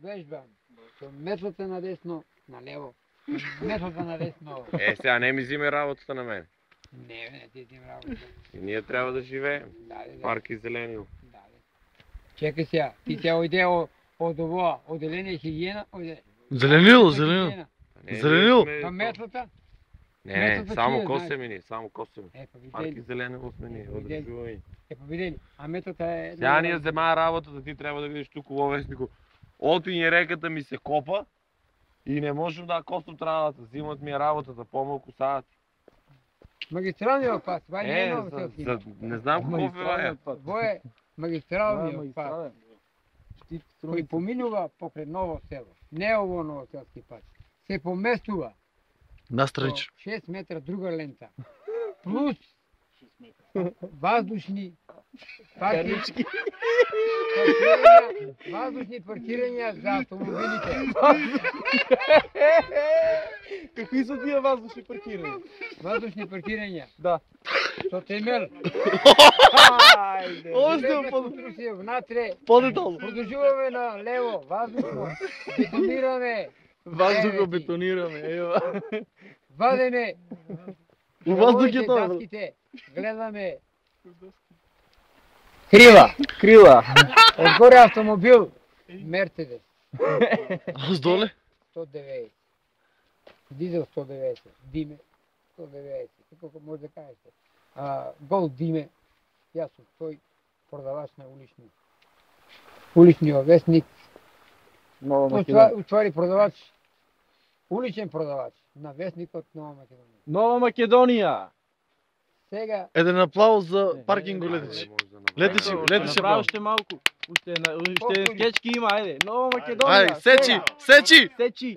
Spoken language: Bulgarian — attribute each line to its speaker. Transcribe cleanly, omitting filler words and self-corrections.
Speaker 1: вежбам. Со метлата надесно, налево. Метлата надесно.
Speaker 2: Сега не ми взиме работата на мен.
Speaker 1: Не ти взим работа.
Speaker 2: И ние трябва да живеем.
Speaker 1: Да.
Speaker 2: Парк и зеленил.
Speaker 1: Чекай сега, ти тя ойде од ово, оделение хигиена, ойде.
Speaker 3: Зеленил.
Speaker 2: Не,
Speaker 3: Зеленил.
Speaker 2: ние сме-
Speaker 1: Па метлата?
Speaker 2: Не,
Speaker 1: метлата
Speaker 2: само
Speaker 1: чия,
Speaker 2: косемини, само косемини.
Speaker 1: Па
Speaker 2: Парк и
Speaker 1: видели.
Speaker 2: зеленил сме ние,
Speaker 1: Видели.
Speaker 2: одружувани.
Speaker 1: Па видели. А метлата е...
Speaker 2: Сега ние взема работата, ти трябва да видиш тук ово вестнико. Отвине реката ми се копа и не можем да косам travaата. Взимат ми работата, по-малко садат.
Speaker 1: Магистралниот пат, това не е много селски.
Speaker 2: Не знам какво е.
Speaker 1: Во е магистралниот пат, кој поминува покрај ново село. Не ово ново селски пат. Се поместува
Speaker 3: Настранич.
Speaker 1: 6 метра друга лента. Плюс воздушни паркинги. Воздушни паркирања за автомобилите.
Speaker 4: Какви са тия въздушни паркирания?
Speaker 1: Воздушни паркирања.
Speaker 4: Да.
Speaker 1: Со темел.
Speaker 4: Айде.
Speaker 1: Още конструкция внатре.
Speaker 4: По-детално.
Speaker 1: Продължуваме на лево, въздушно. Бетонираме.
Speaker 4: Въздуха бетонираме. Ева.
Speaker 1: Вадеме.
Speaker 4: У въздух е това.
Speaker 1: Даските. Гледаме.
Speaker 4: Крила.
Speaker 1: Отгоре автомобил. Мерцедес.
Speaker 3: Оздоле?
Speaker 1: 190. Дизел 190. Диме 190. Како може да кажете? Гол Диме. Јас сум тој продавач на уличниот вестник.
Speaker 4: Нова Македонија.
Speaker 1: Уствари продавач. Уличен продавач на вестникот Нова Македонија.
Speaker 4: Нова Македонија.
Speaker 1: Сега
Speaker 3: Еден аплауз за паркинго летичи. Летичи
Speaker 4: Направи
Speaker 3: браво.
Speaker 4: още малко. Уште скечки има, айде. Нова Македонија.
Speaker 3: Ајде, сечи!
Speaker 4: Сечи.